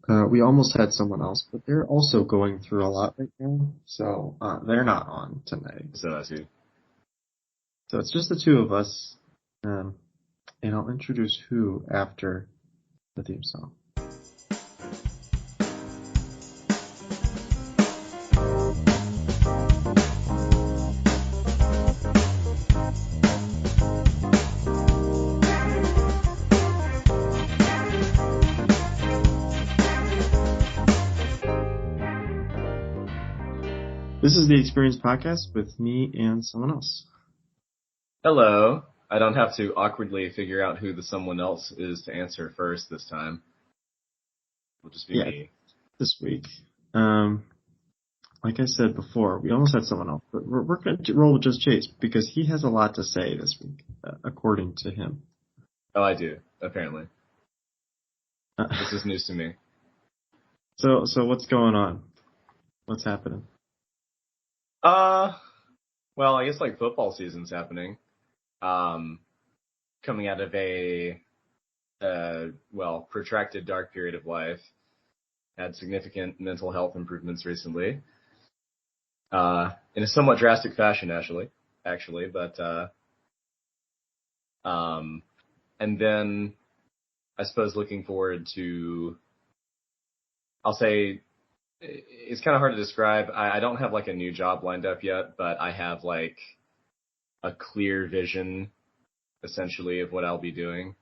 We almost had someone else, but they're also going through a lot right now, so they're not on tonight. So I see. So it's just the two of us, and I'll introduce who after the theme song. This is the Experience Podcast with me and someone else. Hello. I don't have to awkwardly figure out who the someone else is to answer first this time. It'll just be me. This week. Like I said before, we almost had someone else, but we're going to roll with just Chase because he has a lot to say this week, according to him. Oh, I do, apparently. This is news to me. So what's going on? What's happening? Well, I guess like football season's happening. Coming out of a protracted dark period of life. Had significant mental health improvements recently. In a somewhat drastic fashion, actually, but and then I suppose looking forward to, I'll say, it's kind of hard to describe. I don't have like a new job lined up yet, but I have like a clear vision, essentially, of what I'll be doing.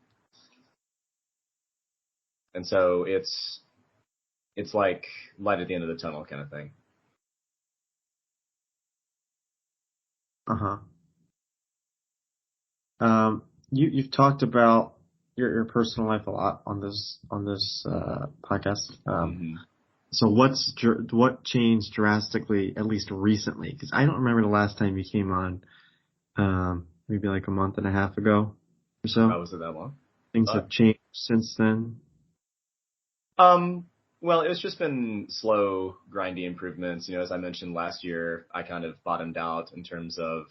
And so it's like light at the end of the tunnel kind of thing. You've talked about your personal life a lot on this podcast. So what changed drastically, at least recently? Because I don't remember the last time you came on. Maybe like a month and a half ago or so. Oh, was it that long? Things have changed since then. Well, it's just been slow, grindy improvements. You know, as I mentioned last year, I kind of bottomed out in terms of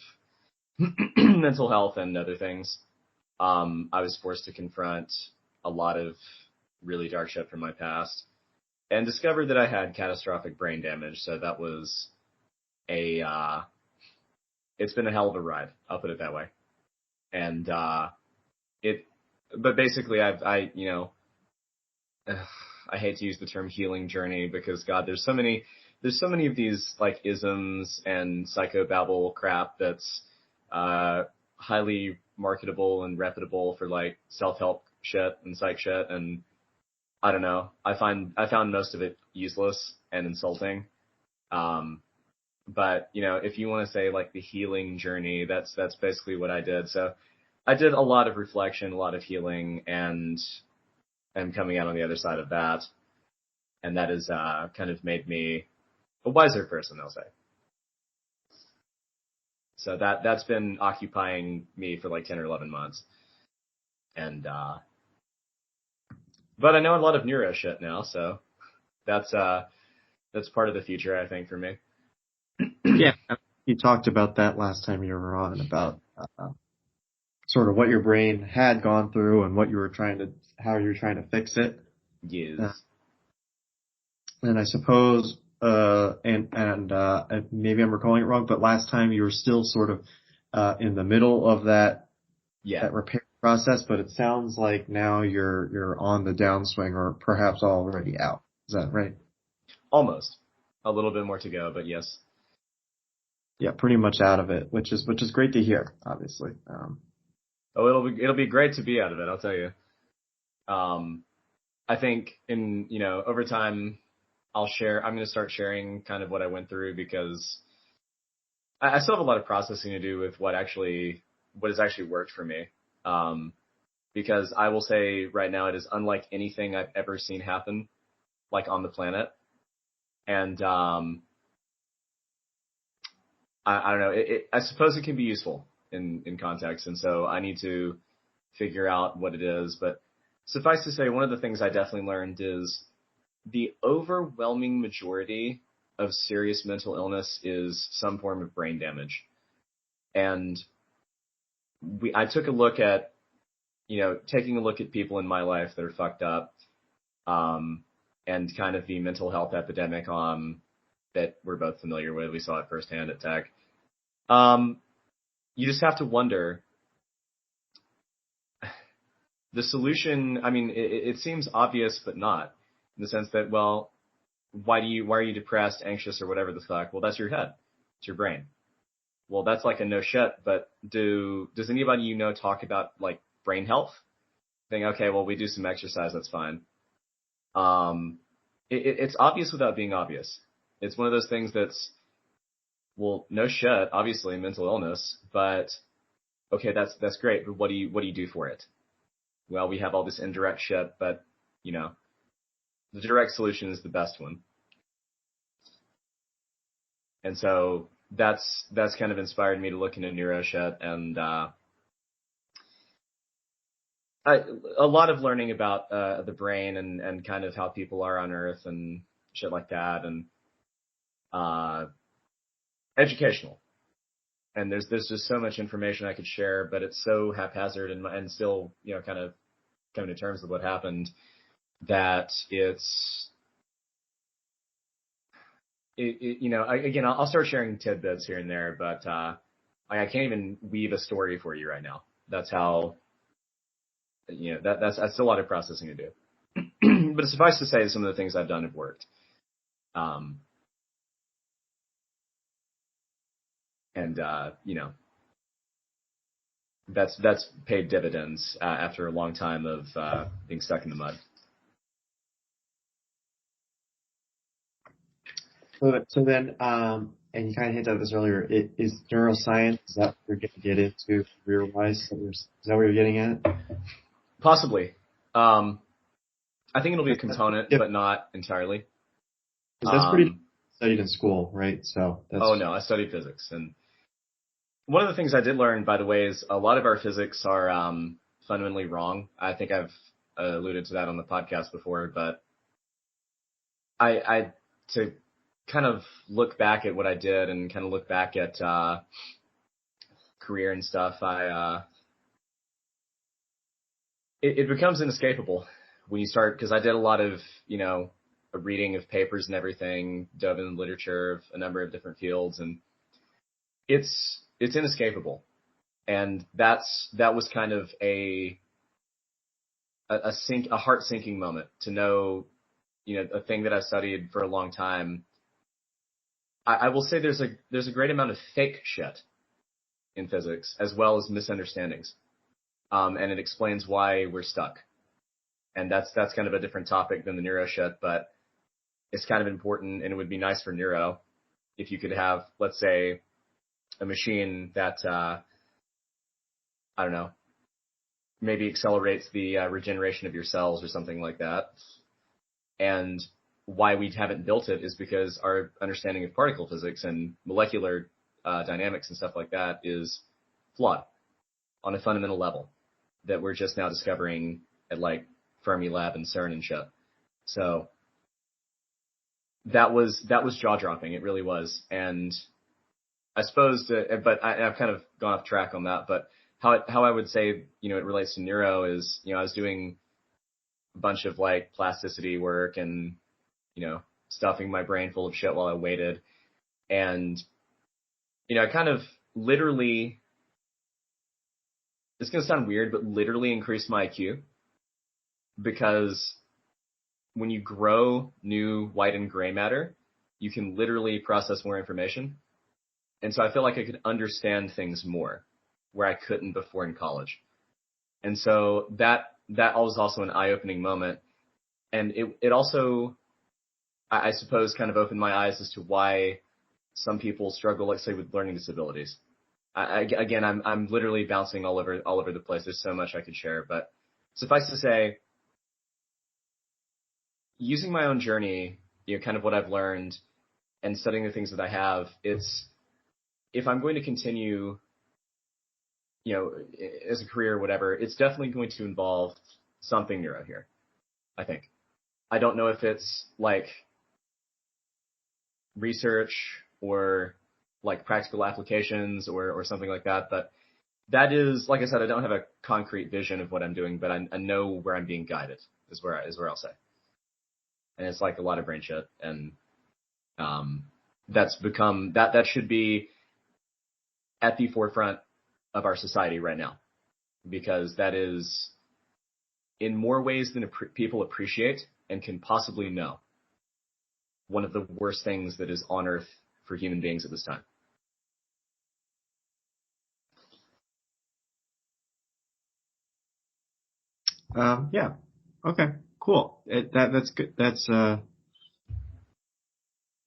mental health and other things. I was forced to confront a lot of really dark shit from my past and discovered that I had catastrophic brain damage. So that was it's been a hell of a ride. I'll put it that way. And, but basically I hate to use the term healing journey because God, there's so many of these like isms and psychobabble crap that's, highly marketable and reputable for like self-help shit and psych shit. And I don't know. I found most of it useless and insulting. But you know, if you want to say like the healing journey, that's basically what I did. So I did a lot of reflection, a lot of healing, and I'm coming out on the other side of that. And that has, kind of made me a wiser person, I'll say. So that's been occupying me for like 10 or 11 months. And, but I know a lot of neuro shit now, so that's part of the future, I think, for me. Yeah. You talked about that last time you were on, about, sort of what your brain had gone through and how you were trying to fix it. Yes. And I suppose, and maybe I'm recalling it wrong, but last time you were still sort of, in the middle of that repair process, but it sounds like now you're on the downswing or perhaps already out. Is that right? Almost. A little bit more to go, but yes. Yeah, pretty much out of it, which is great to hear, obviously. It'll be great to be out of it, I'll tell you. I think over time, I'm going to start sharing kind of what I went through because I still have a lot of processing to do with what has actually worked for me. Because I will say right now it is unlike anything I've ever seen happen, like on the planet. And, I don't know. I suppose it can be useful in context. And so I need to figure out what it is. But suffice to say, one of the things I definitely learned is the overwhelming majority of serious mental illness is some form of brain damage. And I took a look at, taking a look at people in my life that are fucked up. and kind of the mental health epidemic that we're both familiar with. We saw it firsthand at Tech. You just have to wonder the solution. I mean, it seems obvious, but not, in the sense that, well, why are you depressed, anxious, or whatever the fuck? Well, that's your head. It's your brain. Well, that's like a no shit, but does anybody talk about like brain health? Think, okay, well, we do some exercise, that's fine. It's obvious without being obvious. It's one of those things that's, well, no shit, obviously mental illness, but okay, that's great, but what do you do for it? Well, we have all this indirect shit, but the direct solution is the best one. And so that's kind of inspired me to look into neuro shit, and a lot of learning about the brain and kind of how people are on Earth and shit like that, and educational. And there's just so much information I could share, but it's so haphazard and still kind of coming to terms with what happened, that again, I'll start sharing tidbits here and there, but I can't even weave a story for you right now. That's how, that's still a lot of processing to do. But suffice to say, some of the things I've done have worked. That's paid dividends after a long time of being stuck in the mud. So then, and you kind of hinted at this earlier, is neuroscience, is that what you're going to get into career-wise? Is that what you're getting at? Possibly. I think it'll be a component, but not entirely. That's pretty studied in school, right? Oh no, I studied physics, and one of the things I did learn, by the way, is a lot of our physics are fundamentally wrong. I think I've alluded to that on the podcast before, but to kind of look back at what I did and kind of look back at career and stuff, it becomes inescapable when you start, because I did a lot of, a reading of papers and everything, dove in literature of a number of different fields, and it's inescapable. And that was kind of a heart sinking moment to know, a thing that I've studied for a long time. I will say there's a great amount of fake shit in physics, as well as misunderstandings. And it explains why we're stuck. And that's kind of a different topic than the neuro shit, but it's kind of important, and it would be nice for neuro if you could have, let's say, a machine that, I don't know, maybe accelerates the regeneration of your cells or something like that. And why we haven't built it is because our understanding of particle physics and molecular dynamics and stuff like that is flawed on a fundamental level that we're just now discovering at like Fermilab and CERN and shit. So that was jaw dropping. It really was. And I suppose, but I've kind of gone off track on that. But how I would say, it relates to neuro is, I was doing a bunch of like plasticity work and, stuffing my brain full of shit while I waited. And, I kind of literally, it's going to sound weird, but literally increased my IQ, because when you grow new white and gray matter, you can literally process more information. And so I feel like I could understand things more where I couldn't before in college. And so that was also an eye-opening moment. And it also, I suppose, kind of opened my eyes as to why some people struggle, let's say, with learning disabilities. Again, I'm literally bouncing all over the place. There's so much I could share, but suffice to say, using my own journey, kind of what I've learned and studying the things that I have, if I'm going to continue, as a career or whatever, it's definitely going to involve something neuro here, I think. I don't know if it's like research or like practical applications or something like that, but that is, like I said, I don't have a concrete vision of what I'm doing, but I know where I'm being guided is where I'll say. and it's like a lot of brain shit. And that's become that should be at the forefront of our society right now, because that is, in more ways than people appreciate and can possibly know, one of the worst things that is on earth for human beings at this time. Yeah. Okay. Cool. That's good.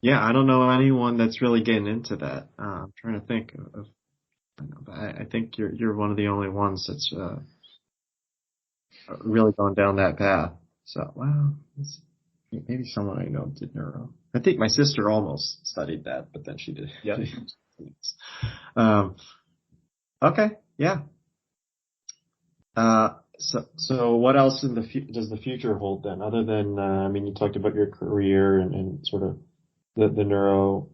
Yeah. I don't know anyone that's really getting into that. I'm trying to think of. I think you're one of the only ones that's really gone down that path. So, well, maybe someone I know did neuro. I think my sister almost studied that, but then she did. Yeah. Okay. Yeah. So what else in does the future hold then, other than, I mean, you talked about your career and sort of the neuro,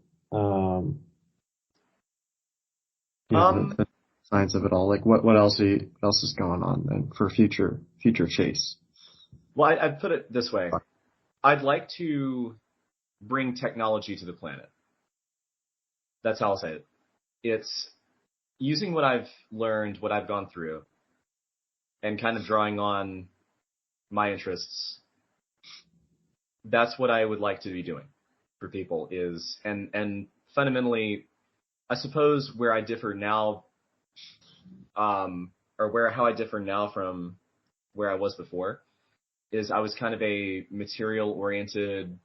the science of it all. Like what else is going on then for future Chase? Well, I'd put it this way. I'd like to bring technology to the planet. That's how I'll say it. It's using what I've learned, what I've gone through, and kind of drawing on my interests. That's what I would like to be doing for people is, and fundamentally, I suppose where I differ now, or how I differ now from where I was before, is I was kind of a material oriented,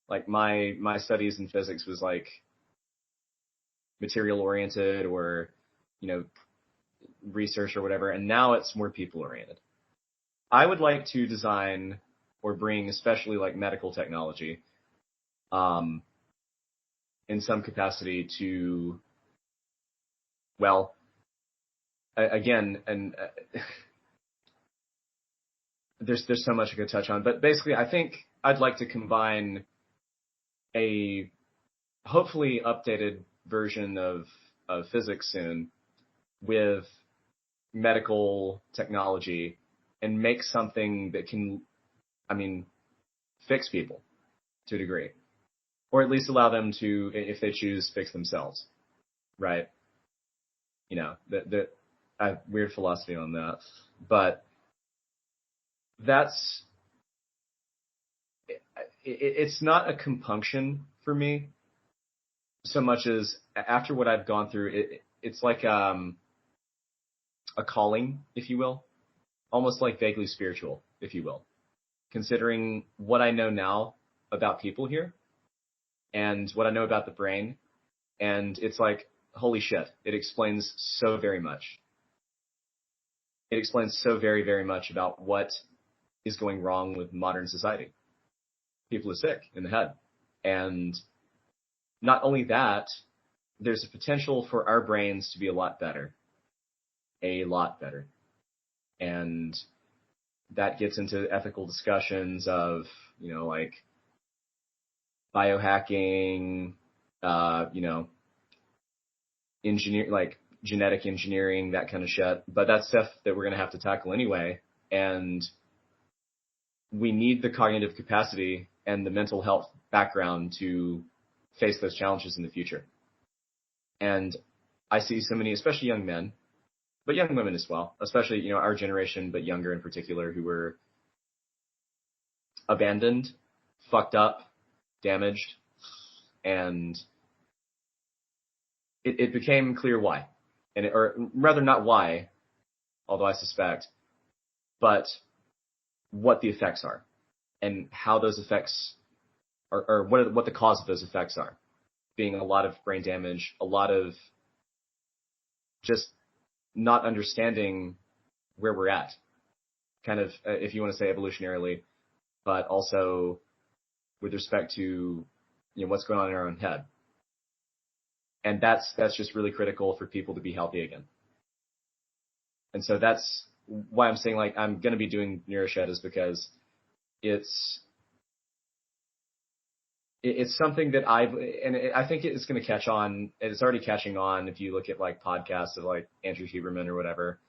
like my studies in physics was like material oriented or, research or whatever. And now it's more people oriented. I would like to design or bring, especially like medical technology, in some capacity to, well, again, and there's so much I could touch on, but basically I think I'd like to combine a hopefully updated version of physics soon with medical technology and make something that can, fix people to a degree, or at least allow them to, if they choose, fix themselves, right? I have weird philosophy on that, but it's not a compunction for me so much as after what I've gone through, it's like a calling, if you will, almost like vaguely spiritual, if you will, considering what I know now about people here and what I know about the brain. And it's like, holy shit, it explains so very much. It explains so very, very much about what is going wrong with modern society. People are sick in the head. And not only that, there's a potential for our brains to be a lot better. A lot better. And that gets into ethical discussions of, like biohacking, like genetic engineering, that kind of shit. But that's stuff that we're going to have to tackle anyway. And we need the cognitive capacity and the mental health background to face those challenges in the future. And I see so many, especially young men, but young women as well, especially, our generation, but younger in particular, who were abandoned, fucked up, damaged, and it became clear why. Or rather not why, although I suspect, but what the effects are and how those effects are, or what the cause of those effects are. Being a lot of brain damage, a lot of just not understanding where we're at, kind of, if you want to say evolutionarily, but also with respect to, what's going on in our own head. And that's just really critical for people to be healthy again. And so that's why I'm saying, like, I'm going to be doing NeuroShed, is because it's something that I think it's going to catch on. It's already catching on if you look at like podcasts of like Andrew Huberman or whatever.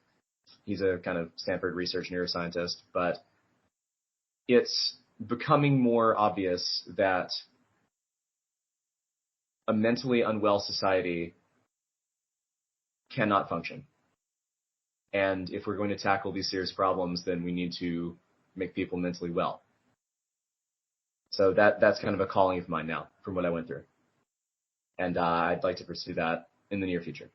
He's a kind of Stanford research neuroscientist, but it's becoming more obvious that a mentally unwell society cannot function. And if we're going to tackle these serious problems, then we need to make people mentally well. So that's kind of a calling of mine now from what I went through. And I'd like to pursue that in the near future.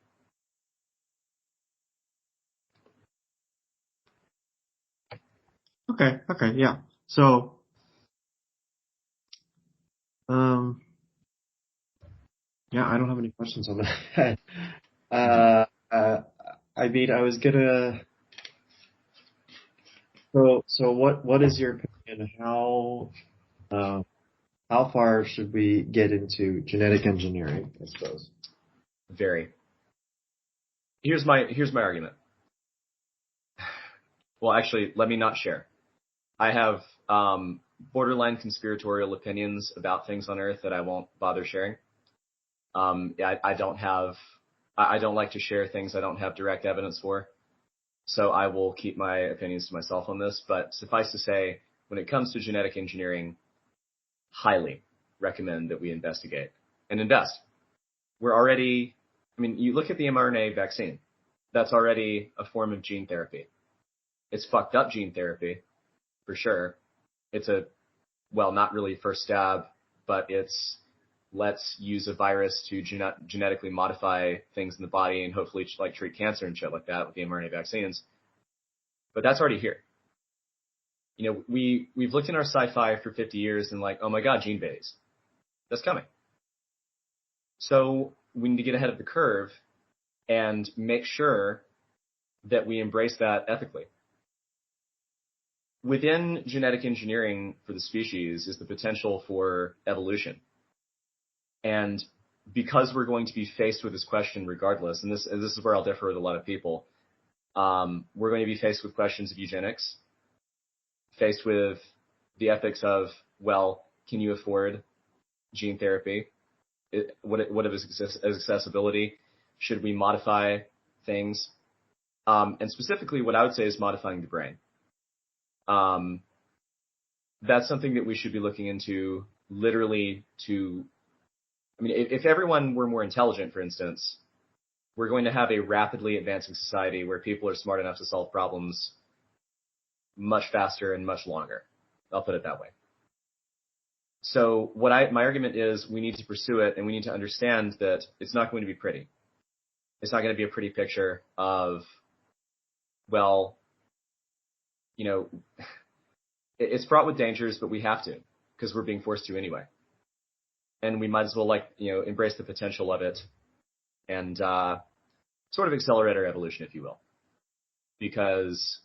Okay, yeah. So, yeah, I don't have any questions on that. I mean, I was gonna. So what is your opinion? How far should we get into genetic engineering, I suppose? Very. Here's my argument. Well, actually, let me not share. I have borderline conspiratorial opinions about things on Earth that I won't bother sharing. I don't like to share things I don't have direct evidence for. So I will keep my opinions to myself on this. But suffice to say, when it comes to genetic engineering, highly recommend that we investigate and invest. You look at the mRNA vaccine. That's already a form of gene therapy. It's fucked up gene therapy, for sure. It's not really first stab, but it's let's use a virus to genetically modify things in the body and hopefully like treat cancer and shit like that with the mRNA vaccines. But that's already here. You know, we've looked in our sci-fi for 50 years and like, oh my God, gene babies. That's coming. So we need to get ahead of the curve and make sure that we embrace that ethically. Within genetic engineering for the species is the potential for evolution. And because we're going to be faced with this question regardless, and this is where I'll differ with a lot of people, we're going to be faced with questions of eugenics, faced with the ethics of, well, can you afford gene therapy? What of its accessibility? Should we modify things? And specifically, what I would say is modifying the brain. That's something that we should be looking into literally if everyone were more intelligent, for instance, we're going to have a rapidly advancing society where people are smart enough to solve problems much faster and much longer. I'll put it that way. So my argument is we need to pursue it and we need to understand that it's not going to be pretty. It's not going to be a pretty picture of, it's fraught with dangers, but we have to because we're being forced to anyway. And we might as well embrace the potential of it and sort of accelerate our evolution, if you will. Because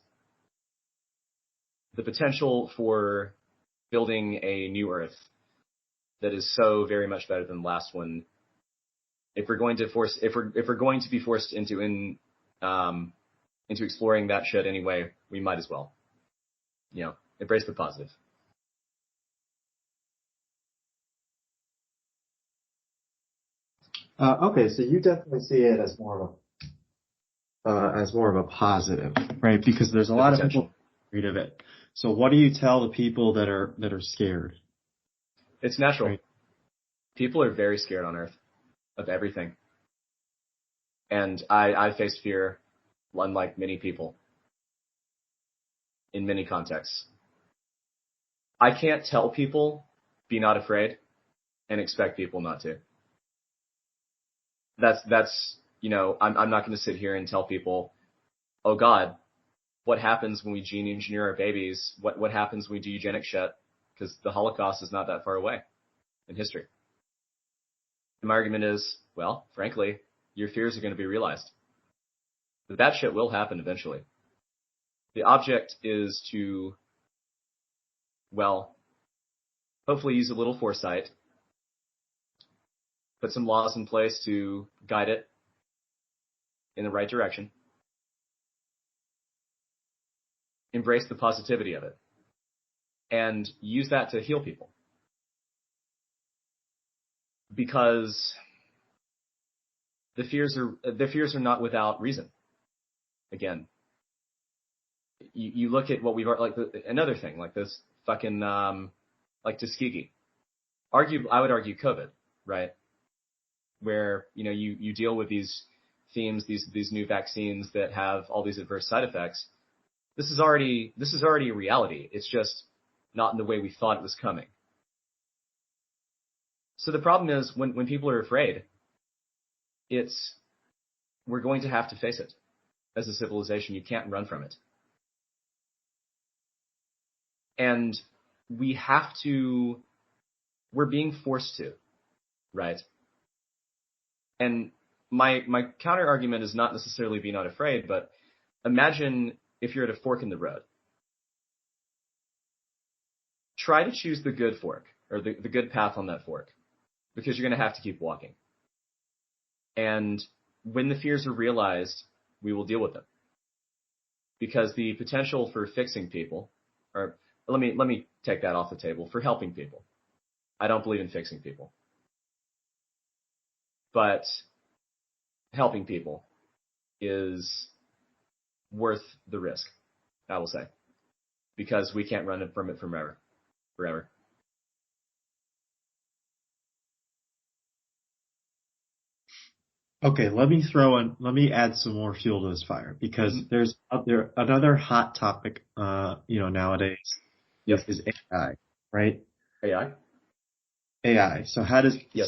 the potential for building a new Earth that is so very much better than the last one, if we're going to be forced into exploring that shit anyway, we might as well, embrace the positive. Okay, so you definitely see it as more of a positive, right? Because there's a lot of people afraid of it. So what do you tell the people that are scared? It's natural. Right. People are very scared on Earth of everything. And I face fear, unlike many people, in many contexts. I can't tell people, be not afraid, and expect people not to. I'm not going to sit here and tell people, oh God, what happens when we gene engineer our babies? What happens when we do eugenic shit? Because the Holocaust is not that far away in history. And my argument is, well, frankly, your fears are going to be realized. But that shit will happen eventually. The object is to, hopefully use a little foresight, put some laws in place to guide it in the right direction, embrace the positivity of it, and use that to heal people. Because the fears are not without reason. Again, you look at what we've another thing like this. fucking like Tuskegee. I would argue COVID, right? Where you deal with these themes, these new vaccines that have all these adverse side effects. This is already a reality. It's just not in the way we thought it was coming. So the problem is when people are afraid, we're going to have to face it as a civilization. You can't run from it. And we're being forced to, right? And my counter argument is not necessarily be not afraid, but imagine if you're at a fork in the road. Try to choose the good fork, or the good path on that fork, because you're going to have to keep walking. And when the fears are realized, we will deal with them. Because the potential for fixing people, or let me take that off the table, for helping people. I don't believe in fixing people. But helping people is worth the risk, I will say. Because we can't run from it forever. Okay, let me add some more fuel to this fire, because there's another hot topic, nowadays is AI, right? AI. So how does do you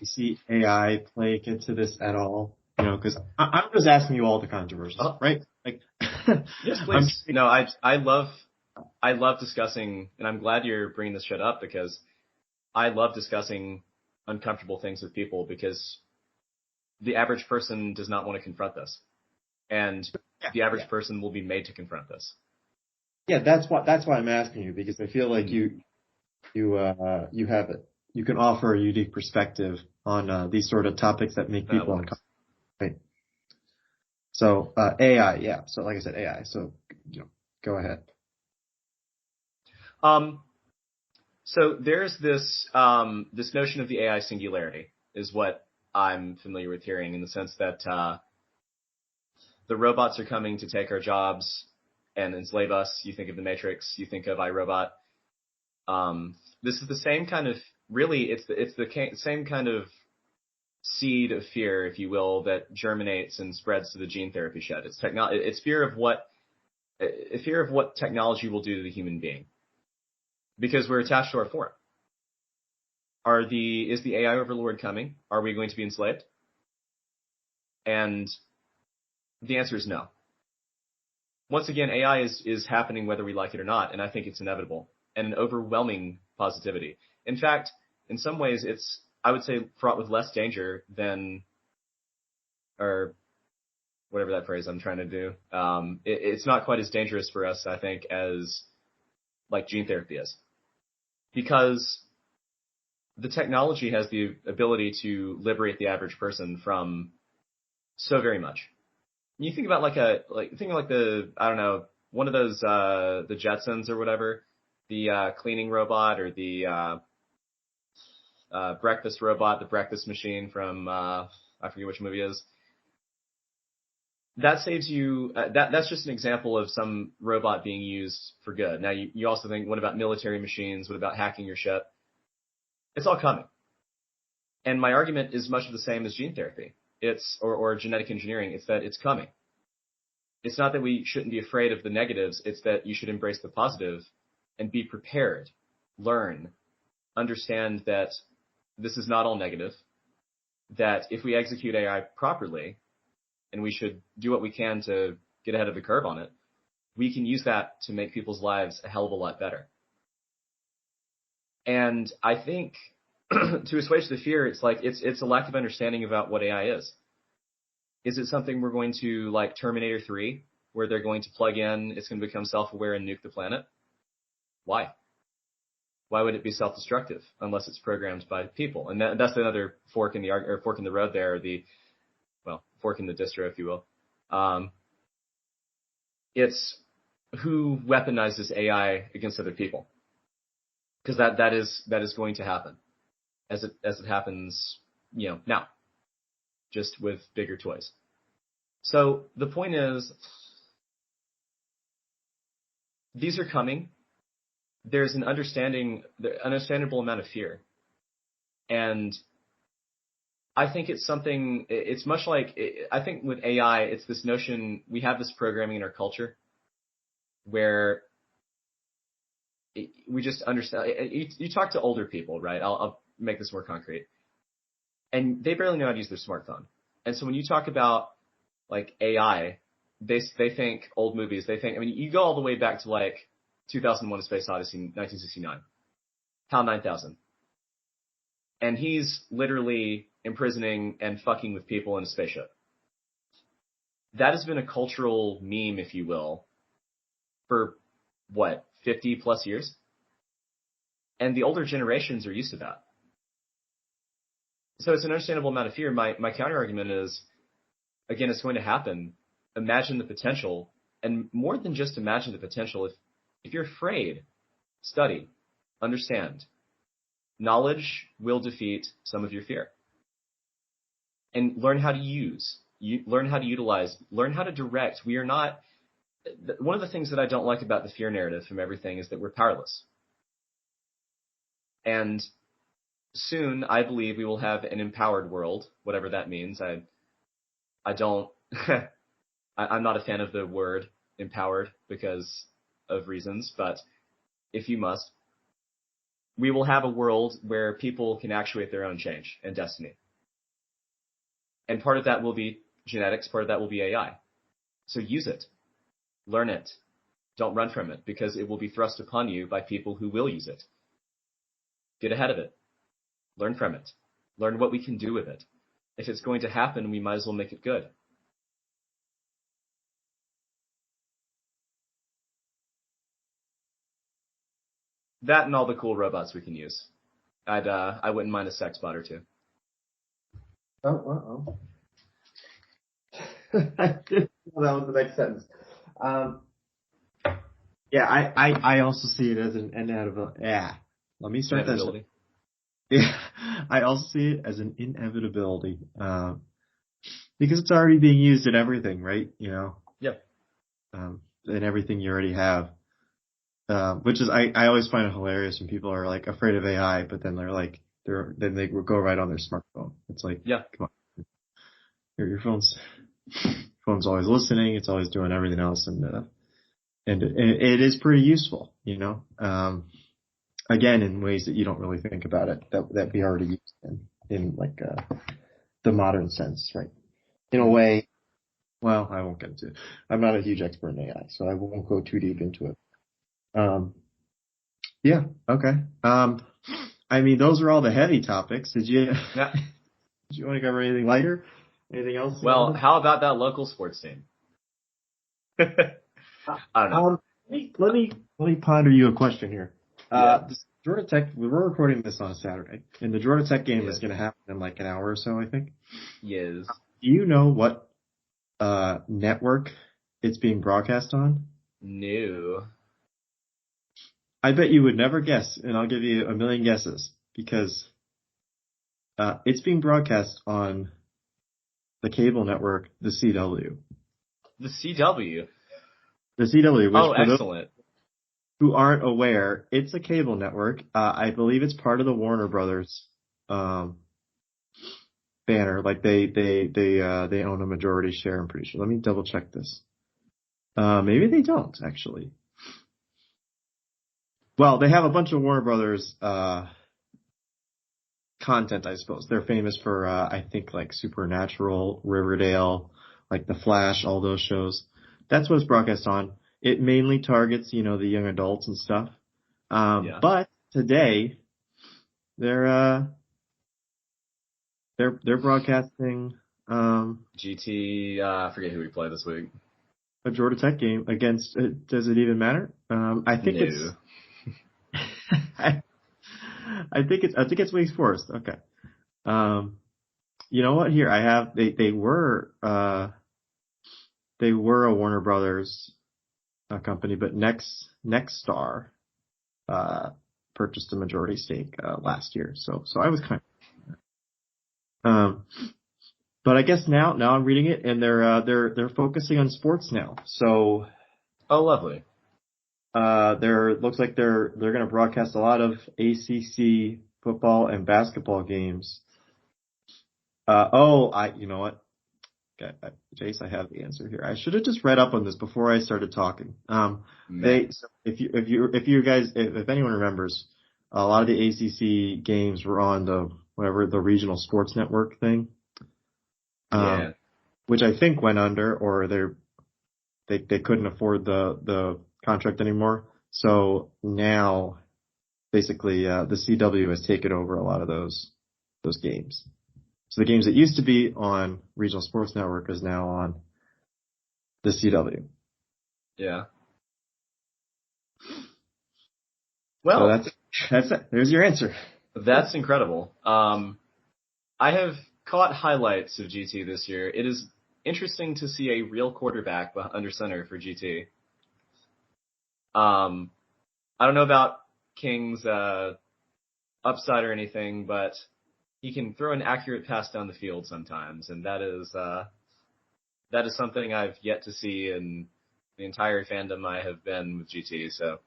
see AI play into this at all? Because I'm just asking you all the controversies, right? Like, yes, please. No, I love discussing, and I'm glad you're bringing this shit up, because I love discussing uncomfortable things with people, because the average person does not want to confront this, and the average person will be made to confront this. Yeah, that's why I'm asking you, because I feel like you can offer a unique perspective on these sort of topics that make people uncomfortable. Right. So AI, yeah. So like I said, AI. So go ahead. So there's this notion of the AI singularity is what I'm familiar with hearing, in the sense that the robots are coming to take our jobs and enslave us. You think of the Matrix, you think of iRobot. This is the same kind of, really, it's the same kind of seed of fear, if you will, that germinates and spreads to the gene therapy shed. It's fear of what technology will do to the human being, because we're attached to our form. Is the AI overlord coming? Are we going to be enslaved? And the answer is no. Once again, AI is happening whether we like it or not, and I think it's inevitable, and an overwhelming positivity. In fact, in some ways, it's, I would say, fraught with less danger than, or whatever that phrase I'm trying to do. It's not quite as dangerous for us, I think, as like gene therapy is, because the technology has the ability to liberate the average person from so very much. You think about one of those the Jetsons or whatever, the cleaning robot, or the breakfast robot, the breakfast machine from I forget which movie it is. That saves you. That's just an example of some robot being used for good. Now you also think, what about military machines? What about hacking your ship? It's all coming. And my argument is much of the same as gene therapy. Or genetic engineering. It's that it's coming. It's not that we shouldn't be afraid of the negatives. It's that you should embrace the positive and be prepared, learn, understand that this is not all negative, that if we execute AI properly, and we should do what we can to get ahead of the curve on it, we can use that to make people's lives a hell of a lot better. And I think to assuage the fear, it's a lack of understanding about what AI is. Is it something we're going to, like Terminator 3, where they're going to plug in, it's going to become self-aware and nuke the planet? Why? Why would it be self-destructive unless it's programmed by people? And that's another fork in the road there, fork in the distro, if you will. It's who weaponizes AI against other people, because that is going to happen as it happens, now, just with bigger toys. So the point is, these are coming. there's an understandable amount of fear. And I think it's much like, I think with AI, it's this notion, we have this programming in our culture where we just understand. You talk to older people, right? I'll make this more concrete. And they barely know how to use their smartphone. And so when you talk about like AI, they think old movies. I mean, you go all the way back to like 2001: A Space Odyssey, 1969, HAL 9000. And he's literally imprisoning and fucking with people in a spaceship. That has been a cultural meme, if you will, for what, 50 plus years? And the older generations are used to that. So it's an understandable amount of fear. My counter argument is, again, it's going to happen. Imagine the potential, and more than just imagine the potential. If you're afraid, study, understand. Knowledge will defeat some of your fear. And learn how to use, learn how to utilize, learn how to direct. We are not, one of the things that I don't like about the fear narrative from everything is that we're powerless. And soon, I believe we will have an empowered world, whatever that means. I don't, I'm not a fan of the word empowered because of reasons, but if you must, we will have a world where people can actuate their own change and destiny. And part of that will be genetics, part of that will be AI. So use it. Learn it. Don't run from it, because it will be thrust upon you by people who will use it. Get ahead of it. Learn from it. Learn what we can do with it. If it's going to happen, we might as well make it good. That and all the cool robots we can use. I wouldn't mind a sex bot or two. Oh. I didn't know that was the next sentence. Yeah, I also see it as an inevitability. Yeah. Let me start that. Yeah, I also see it as an inevitability. Because it's already being used in everything, right? You know? Yep. In everything you already have. Which is, I always find it hilarious when people are like afraid of AI, but then then they go right on their smartphone. It's like, yeah, come on. Your phone's always listening. It's always doing everything else. And it is pretty useful, you know? Again, in ways that you don't really think about it, that we already use in like, the modern sense, right? In a way, well, I won't get into it. I'm not a huge expert in AI, so I won't go too deep into it. Yeah, okay. I mean, those are all the heavy topics. Did you want to cover anything lighter? Anything else? Well, how about that local sports team? I don't know. Let me ponder you a question here. This Georgia Tech, we're recording this on a Saturday, and the Georgia Tech game is going to happen in like an hour or so, I think. Yes. Do you know what network it's being broadcast on? No. I bet you would never guess, and I'll give you a million guesses, because it's being broadcast on the cable network, the CW. The CW? The CW, which for excellent. Those who aren't aware, it's a cable network. I believe it's part of the Warner Brothers banner. Like they own a majority share, I'm pretty sure. Let me double check this. Maybe they don't, actually. Well, they have a bunch of Warner Brothers content, I suppose. They're famous for, I think, like Supernatural, Riverdale, like The Flash, all those shows. That's what it's broadcast on. It mainly targets, you know, the young adults and stuff. But today, they're broadcasting GT. I forget who we play this week. A Georgia Tech game against. Does it even matter? I think it's. I think it's Wake Forest. Okay. You know what? Here I have. They were a Warner Brothers company, but Nexstar purchased a majority stake last year. So I was kind of. But I guess now I'm reading it, and they're focusing on sports now. So. Oh, lovely. There looks like they're going to broadcast a lot of ACC football and basketball games. You know what? Okay, Jace, I have the answer here. I should have just read up on this before I started talking. If anyone remembers, a lot of the ACC games were on the regional sports network thing. Yeah. Which I think went under, or they couldn't afford the contract anymore. So now, basically, the CW has taken over a lot of those games. So the games that used to be on Regional Sports Network is now on the CW. Yeah. Well, so that's it. There's your answer. That's incredible. I have caught highlights of GT this year. It is interesting to see a real quarterback under center for GT. I don't know about King's upside or anything, but he can throw an accurate pass down the field sometimes, and that is something I've yet to see in the entire fandom I have been with GT. So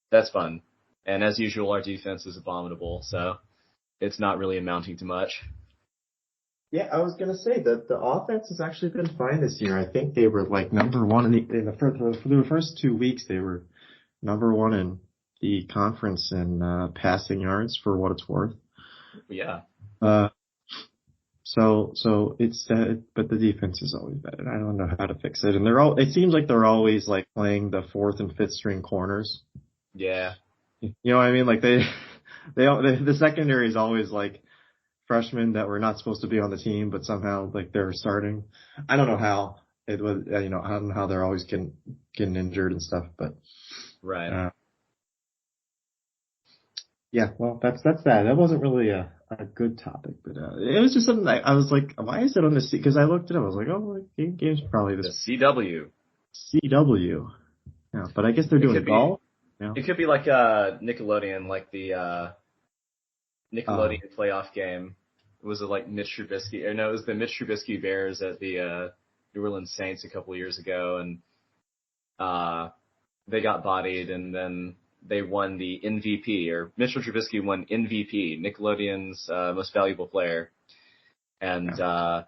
that's fun. And as usual, our defense is abominable, so it's not really amounting to much. Yeah, I was gonna say that the offense has actually been fine this year. I think they were like number one for the first 2 weeks. They were number one in the conference in passing yards, for what it's worth. Yeah. So it's but the defense is always bad, and I don't know how to fix it. And it seems like they're always like playing the fourth and fifth string corners. Yeah. You know what I mean? Like the secondary is always like freshmen that were not supposed to be on the team, but somehow like they're starting. I don't know how it was. I don't know how they're always getting injured and stuff, but right. Yeah, well, that's that. That wasn't really a good topic, but it was just something that I was like, why is it on the C? Because I looked it up. I was like, oh, game's probably this. The CW. CW. Yeah, but I guess they're doing golf. Yeah. It could be like Nickelodeon, like the Nickelodeon playoff game. Was it like Mitch Trubisky? Or no, it was the Mitch Trubisky Bears at the New Orleans Saints a couple of years ago, and they got bodied, and then they won the MVP, or Mitchell Trubisky won MVP, Nickelodeon's most valuable player. And that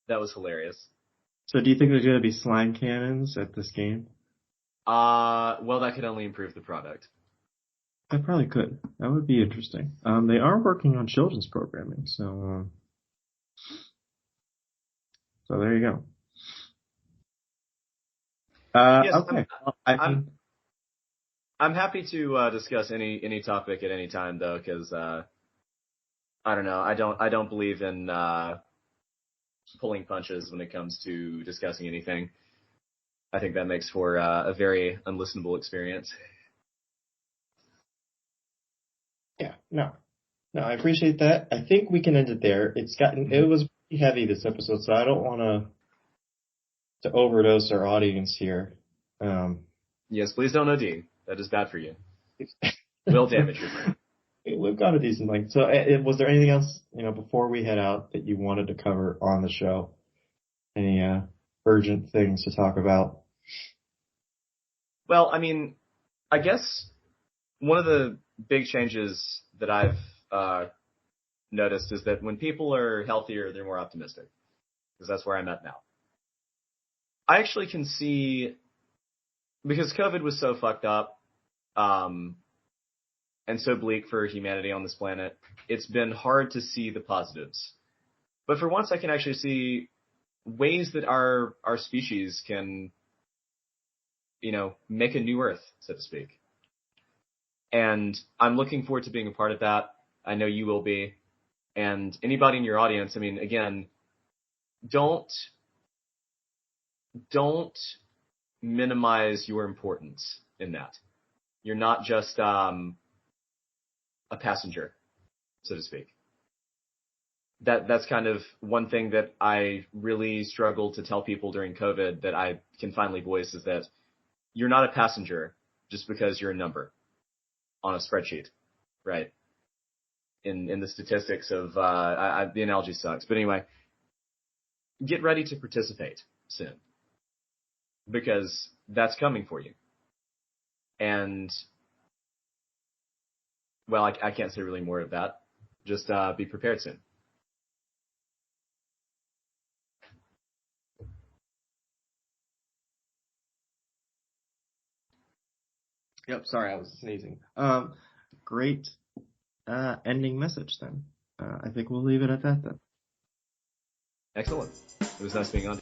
was hilarious. So do you think there's going to be slime cannons at this game? Well, that could only improve the product. That probably could. That would be interesting. They are working on children's programming, so there you go. Yes, okay. I'm happy to discuss any topic at any time, though, because I don't know. I don't believe in pulling punches when it comes to discussing anything. I think that makes for a very unlistenable experience. Yeah, no, I appreciate that. I think we can end it there. It was pretty heavy this episode, so I don't want to overdose our audience here. Yes, please don't OD. That is bad for you. Will damage your brain. We've got a decent length. So, was there anything else, before we head out that you wanted to cover on the show? Any urgent things to talk about? Well, I mean, I guess one of the big changes that I've noticed is that when people are healthier, they're more optimistic, because that's where I'm at now. I actually can see, because COVID was so fucked up and so bleak for humanity on this planet, it's been hard to see the positives. But for once, I can actually see ways that our species can, make a new Earth, so to speak. And I'm looking forward to being a part of that. I know you will be. And anybody in your audience, I mean, again, don't minimize your importance in that. You're not just a passenger, so to speak. That's kind of one thing that I really struggled to tell people during COVID that I can finally voice, is that you're not a passenger just because you're a number on a spreadsheet, right? In the statistics of the analogy sucks, but anyway, get ready to participate soon, because that's coming for you. And well, I can't say really more of that. Just be prepared soon. Yep. Sorry, I was sneezing. Great ending message then. I think we'll leave it at that then. Excellent. It was nice being on.